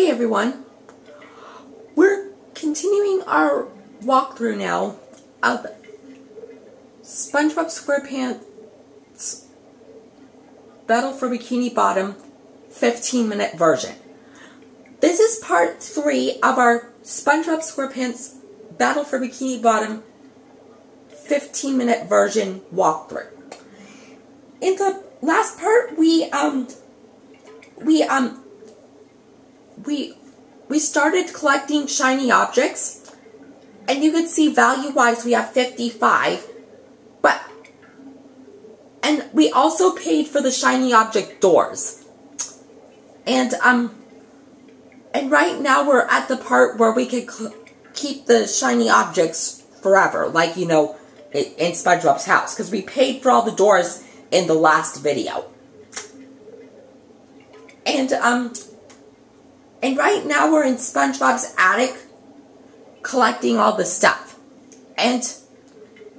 Hey everyone, we're continuing our walkthrough now of SpongeBob Squarepants Battle for Bikini Bottom 15-minute version. This is part 3 of our SpongeBob Squarepants Battle for Bikini Bottom 15-minute version walkthrough. In the last part, we started collecting shiny objects, and you could see value-wise we have 55, and we also paid for the shiny object doors. And right now we're at the part where we could keep the shiny objects forever, like, you know, in SpongeBob's house, because we paid for all the doors in the last video. And right now we're in SpongeBob's attic collecting all the stuff. And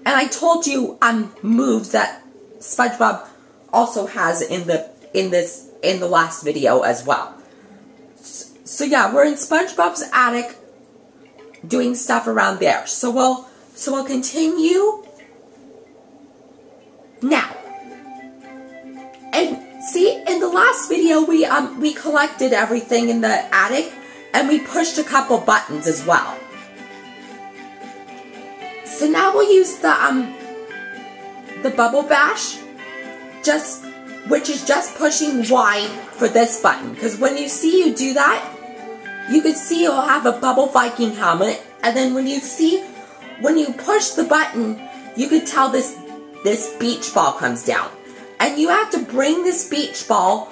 I told you moves that SpongeBob also has in the last video as well. So yeah, we're in SpongeBob's attic doing stuff around there. So we'll continue now. And see, in the last video, we collected everything in the attic, and we pushed a couple buttons as well. So now we'll use the Bubble Bash, which is just pushing Y for this button. Because when you see you do that, you can see you'll have a Bubble Viking helmet, and then when you push the button, you could tell this beach ball comes down. And you have to bring this beach ball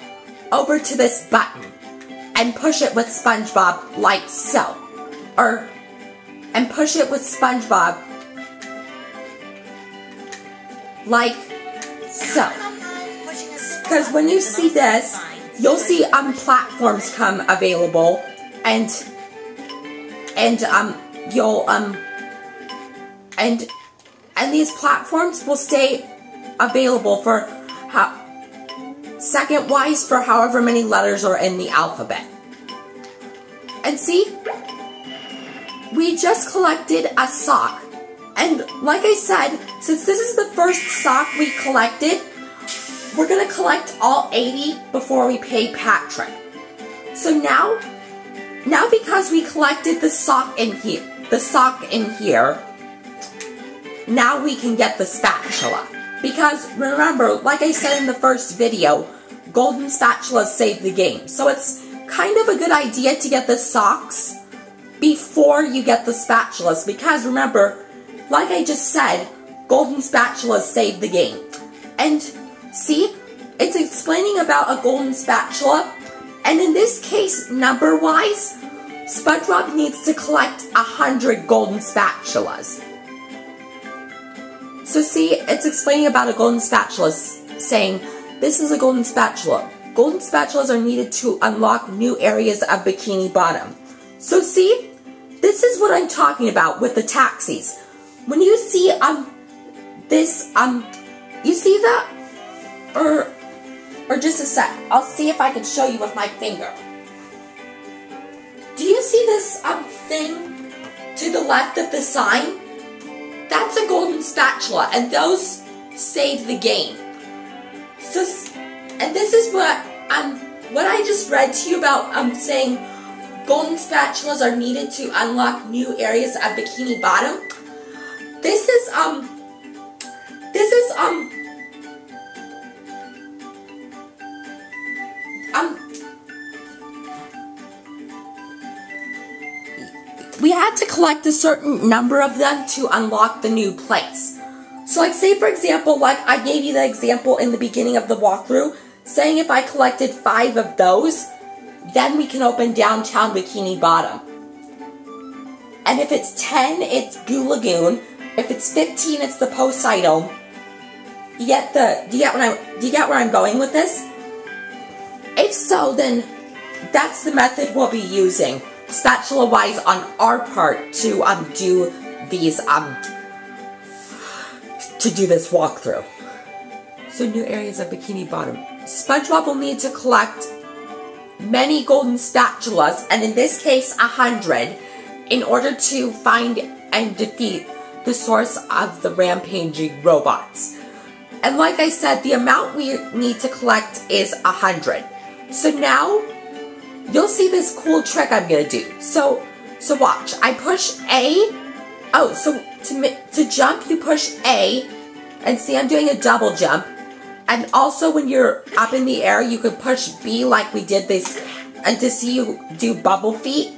over to this button and push it with SpongeBob like so. And push it with SpongeBob like so. Because when you see this, you'll see platforms come available, and these platforms will stay available for second-wise for however many letters are in the alphabet. And see, we just collected a sock. And like I said, since this is the first sock we collected, we're going to collect all 80 before we pay Patrick. So now because we collected the sock in here, now we can get the spatula. Because, remember, like I said in the first video, golden spatulas save the game. So it's kind of a good idea to get the socks before you get the spatulas. Because, remember, like I just said, golden spatulas save the game. And, see, it's explaining about a golden spatula. And in this case, number-wise, SpongeBob needs to collect 100 golden spatulas. So see, it's explaining about a golden spatula, saying, this is a golden spatula. Golden spatulas are needed to unlock new areas of Bikini Bottom. So see, this is what I'm talking about with the taxis. When you see, you see that? Or just a sec, I'll see if I can show you with my finger. Do you see this, thing to the left of the sign? That's a golden spatula, and those save the game. So, and this is what I just read to you about saying golden spatulas are needed to unlock new areas of Bikini Bottom. This is we had to collect a certain number of them to unlock the new place. So like say for example, like I gave you the example in the beginning of the walkthrough, saying if I collected 5 of those, then we can open downtown Bikini Bottom. And if it's 10, it's Goo Lagoon. If it's 15, it's the Poseidon. Do you get where I'm going with this? If so, then that's the method we'll be using, spatula-wise, on our part to do these to do this walkthrough. So new areas of Bikini Bottom. SpongeBob will need to collect many golden spatulas, and in this case 100, in order to find and defeat the source of the rampaging robots. And like I said, the amount we need to collect is 100. So now, you'll see this cool trick I'm gonna do. So watch. I push A. Oh, so to jump, you push A. And see, I'm doing a double jump. And also, when you're up in the air, you could push B like we did this. And to see you do bubble feet.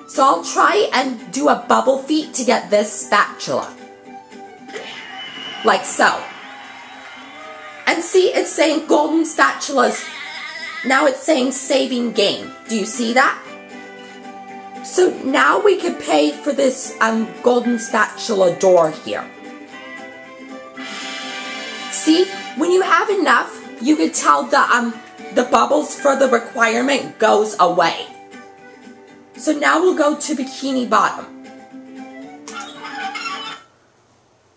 So I'll try and do a bubble feet to get this spatula. Like so. And see, it's saying golden spatulas. Now it's saying saving game. Do you see that? So now we could pay for this golden spatula door here. See, when you have enough, you could tell the bubbles for the requirement goes away. So now we'll go to Bikini Bottom.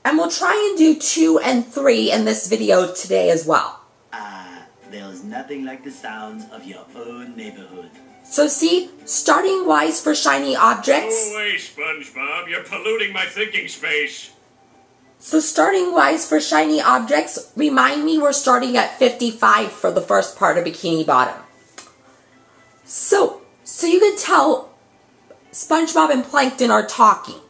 And we'll try and do 2 and 3 in this video today as well. There's nothing like the sounds of your own neighborhood. So see, starting wise for shiny objects. Go away, SpongeBob. You're polluting my thinking space. So starting wise for shiny objects, remind me we're starting at 55 for the first part of Bikini Bottom. So you can tell SpongeBob and Plankton are talking.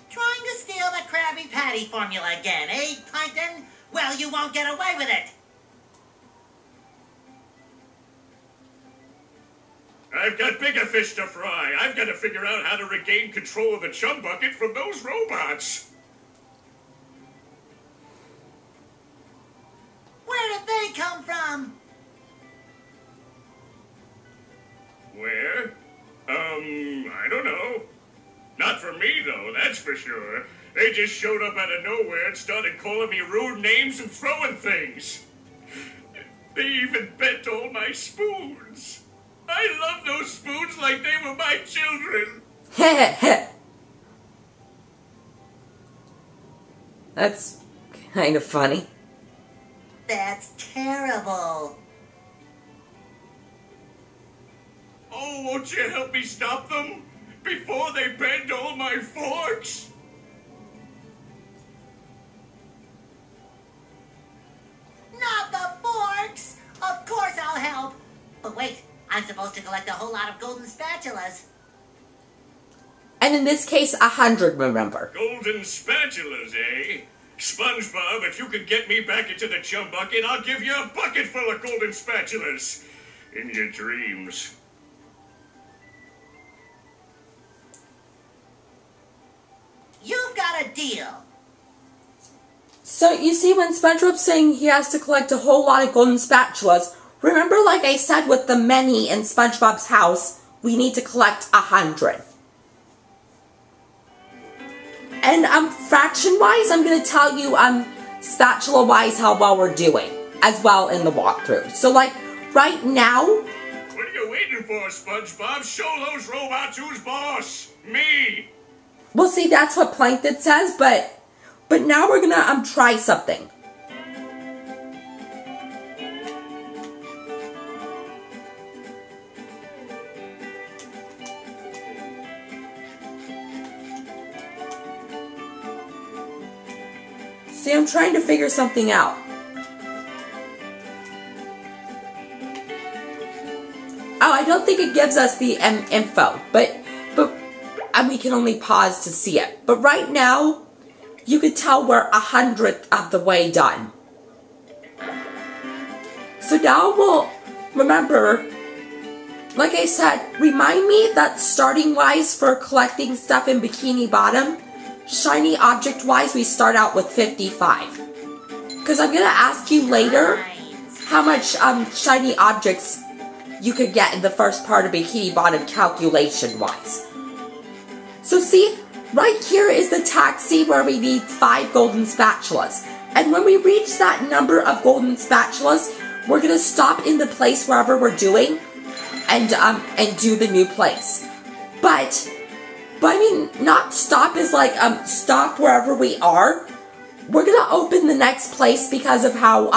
Trying to steal the Krabby Patty formula again, eh, Plankton? Well, you won't get away with it. I've got bigger fish to fry. I've got to figure out how to regain control of the chum bucket from those robots. Where did they come from? Where? I don't know. Not for me, though, that's for sure. They just showed up out of nowhere and started calling me rude names and throwing things. They even bent all my spoons. I love those spoons like they were my children. That's kind of funny. That's terrible. Oh, won't you help me stop them? Before they bend all my forks? Not the forks! Of course I'll help. But wait, I'm supposed to collect a whole lot of golden spatulas. And in this case, 100, remember. Golden spatulas, eh? SpongeBob, if you could get me back into the chum bucket, I'll give you a bucket full of golden spatulas. In your dreams. You've got a deal. So you see, when SpongeBob's saying he has to collect a whole lot of golden spatulas, remember, like I said with the many in SpongeBob's house, we need to collect 100. And fraction-wise, I'm going to tell you spatula-wise how well we're doing, as well in the walkthrough. So like, right now... What are you waiting for, SpongeBob? Show those robots who's boss! Me! Well, see, that's what Plankton says, but now we're gonna try something. See, I'm trying to figure something out. Oh, I don't think it gives us the info, but and we can only pause to see it. But right now, you could tell we're 100th of the way done. So now we'll remember, like I said, remind me that starting wise for collecting stuff in Bikini Bottom, shiny object wise, we start out with 55. Because I'm going to ask you later how much shiny objects you could get in the first part of Bikini Bottom calculation wise. So see, right here is the taxi where we need 5 golden spatulas. And when we reach that number of golden spatulas, we're going to stop in the place wherever we're doing and do the new place. But I mean, not stop is like stop wherever we are. we're gonna open the next place because of how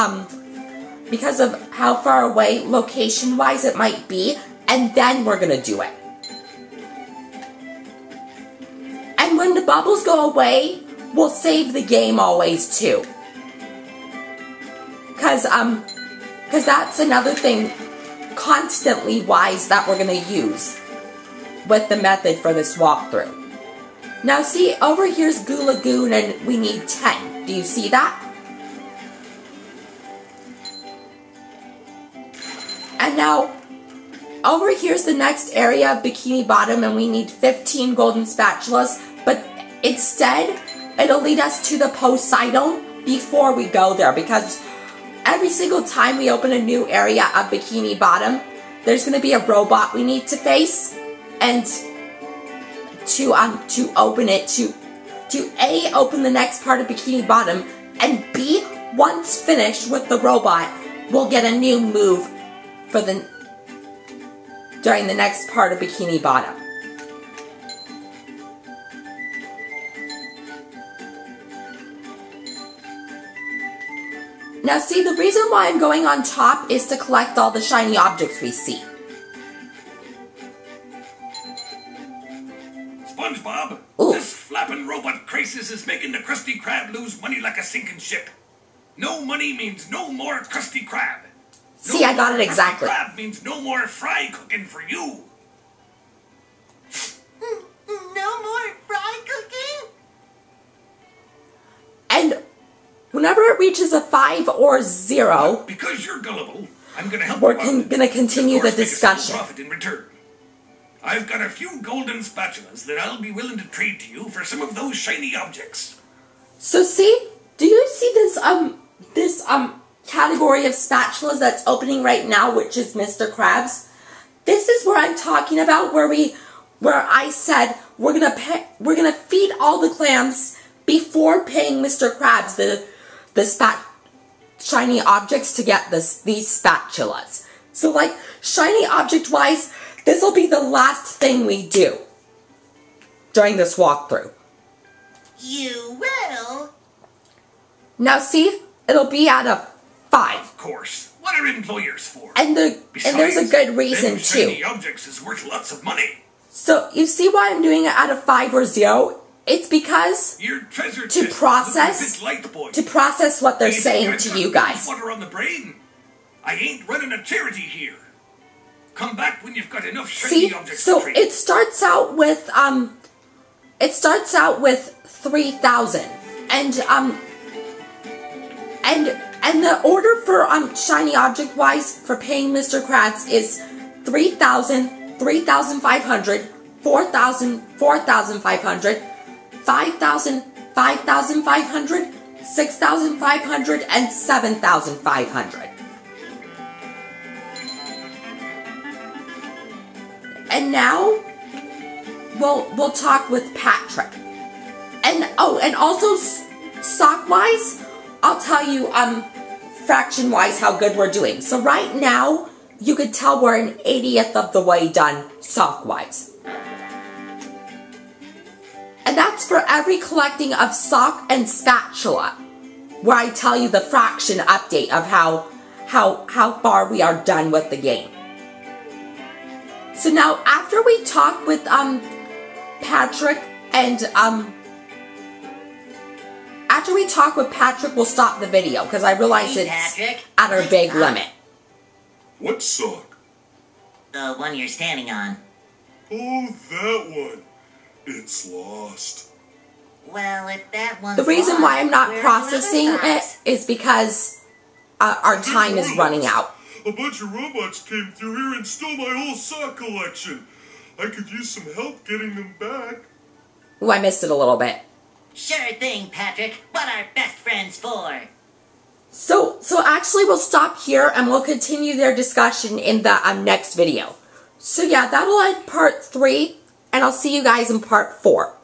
far away location-wise it might be, and then we're gonna do it. And when the bubbles go away, we'll save the game always too. Cause that's another thing constantly wise that we're gonna use with the method for this walkthrough. Now see, over here's Goo Lagoon and we need 10. Do you see that? And now, over here's the next area of Bikini Bottom and we need 15 golden spatulas, but instead, it'll lead us to the Poseidon before we go there, because every single time we open a new area of Bikini Bottom, there's going to be a robot we need to face, and to open it, to A, open the next part of Bikini Bottom, and B, once finished with the robot, we'll get a new move for during the next part of Bikini Bottom. Now see, the reason why I'm going on top is to collect all the shiny objects we see. SpongeBob, Ooh. this flapping robot crisis is making the Krusty Krab lose money like a sinking ship. No money means no more Krusty Krab. See, I got it exactly. Krusty Krab means no more fry cooking for you. No more fry cooking? And whenever it reaches a 5 or 0, because you're gullible, I'm going to help we're you out. going to continue the Of course, make a discussion. small profit in return. I've got a few golden spatulas that I'll be willing to trade to you for some of those shiny objects. So see, do you see this category of spatulas that's opening right now, which is Mr. Krabs? This is where I'm talking about, where I said we're gonna feed all the clams before paying Mr. Krabs the shiny objects to get these spatulas. So like shiny object wise, this will be the last thing we do during this walkthrough. You will? Now see, it'll be at a 5. Of course. What are employers for? And there's a good reason them too. shiny objects is worth lots of money. So you see why I'm doing it at a 5 or 0? It's because Your treasure to chest process is a bit light, boy. what they're You think saying I've to got you guys. Water on the brain. I ain't running a charity here. Come back when you've got enough shiny See, objects so to trade. it starts out with 3,000, and the order for shiny object wise for paying Mr. Krabs is 3,000, 3,500, 4,000, 4,500, 5,000, 5,500, 6,500, and 7,500. And now we'll talk with Patrick. And also stock wise, I'll tell you fraction wise how good we're doing. So right now, you could tell we're an 80th of the way done stock wise. And that's for every collecting of sock and spatula, where I tell you the fraction update of how far we are done with the game. So now, after we talk with Patrick and after we talk with Patrick, we'll stop the video because I realize Hey, it's Patrick. at our big limit. What sock? The one you're standing on. Oh, that one. It's lost. Well, if that one's The reason why I'm not lost, processing where are the other it socks? is because our time is running out. A bunch of robots came through here and stole my whole sock collection. I could use some help getting them back. Ooh, I missed it a little bit. Sure thing, Patrick. What are best friends for? So actually we'll stop here and we'll continue their discussion in the next video. So yeah, that'll end part 3, and I'll see you guys in part 4.